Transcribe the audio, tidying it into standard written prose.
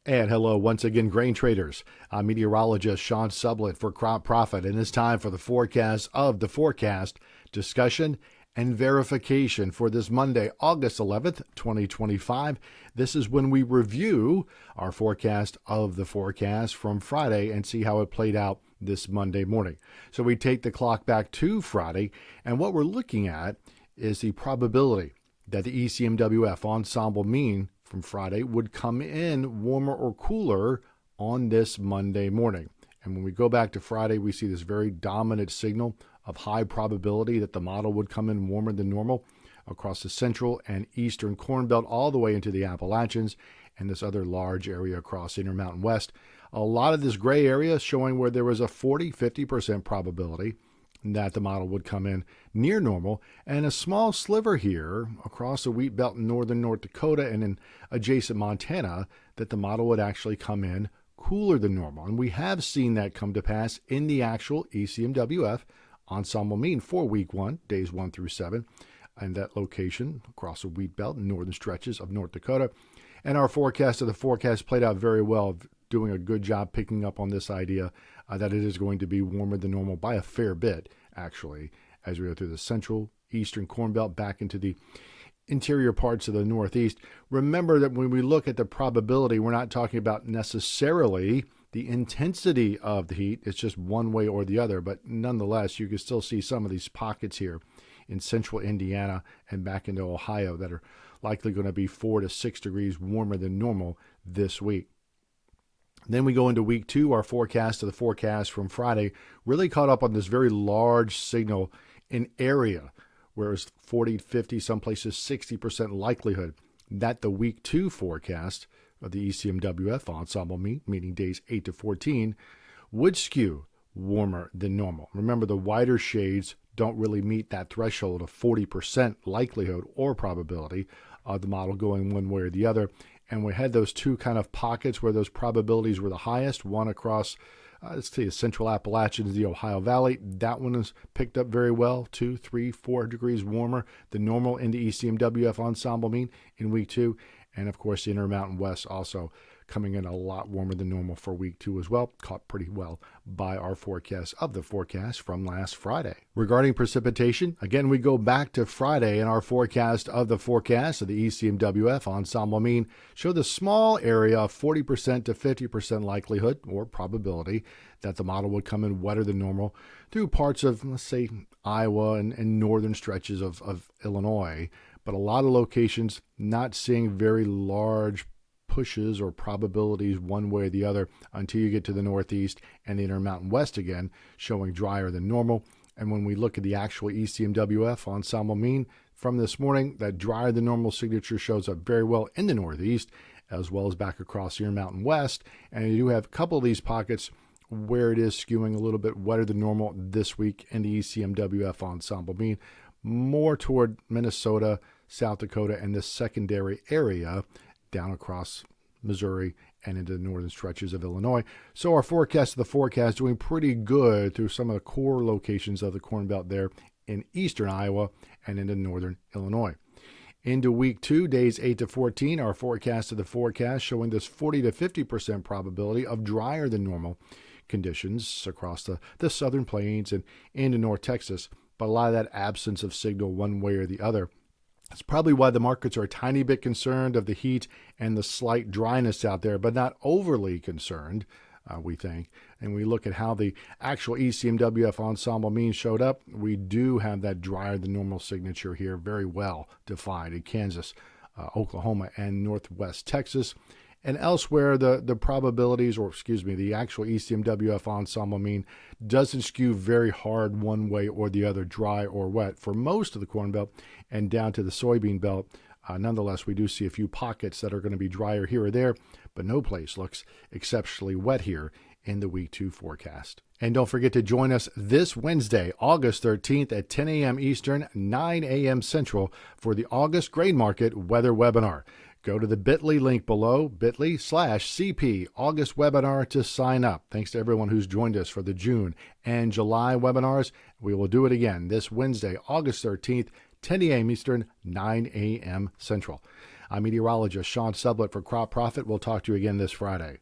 And hello once again, grain traders. I'm meteorologist Sean Sublette for CropProphet, and it's time for the forecast of the forecast, discussion, and verification for this Monday, August 11th, 2025. This is when we review our forecast of the forecast from Friday and see how it played out this Monday morning. So we take the clock back to Friday, and what we're looking at is the probability that the ECMWF ensemble mean from Friday would come in warmer or cooler on this Monday morning. And when we go back to Friday, we see this very dominant signal of high probability that the model would come in warmer than normal across the central and eastern Corn Belt all the way into the Appalachians and this other large area across Intermountain West. A lot of this gray area showing where there was a 40-50% probability that the model would come in near normal, and a small sliver here across the wheat belt in northern North Dakota and in adjacent Montana that the model would actually come in cooler than normal. And we have seen that come to pass in the actual ECMWF ensemble mean for week 1, days 1 through 7, and that location across the wheat belt in northern stretches of North Dakota. And our forecast of the forecast played out very well, doing a good job picking up on this idea that it is going to be warmer than normal by a fair bit, actually, as we go through the central, eastern Corn Belt back into the interior parts of the Northeast. Remember that when we look at the probability, we're not talking about necessarily the intensity of the heat. It's just one way or the other, but nonetheless, you can still see some of these pockets here in central Indiana and back into Ohio that are likely going to be 4 to 6 degrees warmer than normal this week. Then we go into week 2. Our forecast of the forecast from Friday really caught up on this very large signal in area, where it was 40, 50, some places 60% likelihood that the week 2 forecast of the ECMWF ensemble meaning days 8 to 14, would skew warmer than normal. Remember, the wider shades don't really meet that threshold of 40% likelihood or probability of the model going one way or the other. And we had those two kind of pockets where those probabilities were the highest, one across, let's see, the central Appalachians, the Ohio Valley. That one is picked up very well, 2, 3, 4 degrees warmer than normal in the ECMWF ensemble mean in week 2. And of course, the Intermountain West also coming in a lot warmer than normal for week 2 as well, caught pretty well by our forecast of the forecast from last Friday. Regarding precipitation, again, we go back to Friday, and our forecast of the ECMWF ensemble mean showed the small area of 40% to 50% likelihood or probability that the model would come in wetter than normal through parts of, let's say, Iowa and northern stretches of Illinois, but a lot of locations not seeing very large pushes or probabilities one way or the other until you get to the Northeast and the Intermountain West again, showing drier than normal. And when we look at the actual ECMWF ensemble mean from this morning, that drier than normal signature shows up very well in the Northeast, as well as back across the Intermountain West. And you do have a couple of these pockets where it is skewing a little bit wetter than normal this week in the ECMWF ensemble mean, more toward Minnesota, South Dakota, and this secondary area down across Missouri and into the northern stretches of Illinois. So our forecast of the forecast doing pretty good through some of the core locations of the Corn Belt there in eastern Iowa and into northern Illinois. Into week 2, days 8 to 14, our forecast of the forecast showing this 40 to 50% probability of drier than normal conditions across the southern plains and into North Texas, but a lot of that absence of signal one way or the other. That's probably why the markets are a tiny bit concerned of the heat and the slight dryness out there, but not overly concerned, we think. And we look at how the actual ECMWF ensemble mean showed up. We do have that drier than normal signature here very well defined in Kansas, Oklahoma, and northwest Texas. And elsewhere, the probabilities, the actual ECMWF ensemble mean doesn't skew very hard one way or the other, dry or wet, for most of the Corn Belt and down to the soybean belt. Nonetheless, we do see a few pockets that are going to be drier here or there, but no place looks exceptionally wet here in the week 2 forecast. And don't forget to join us this Wednesday, August 13th at 10 a.m. Eastern, 9 a.m. Central for the August Grain Market Weather Webinar. Go to the bit.ly link below, bit.ly/CP August webinar to sign up. Thanks to everyone who's joined us for the June and July webinars. We will do it again this Wednesday, August 13th, 10 a.m. Eastern, 9 a.m. Central. I'm meteorologist Sean Sublette for CropProphet. We'll talk to you again this Friday.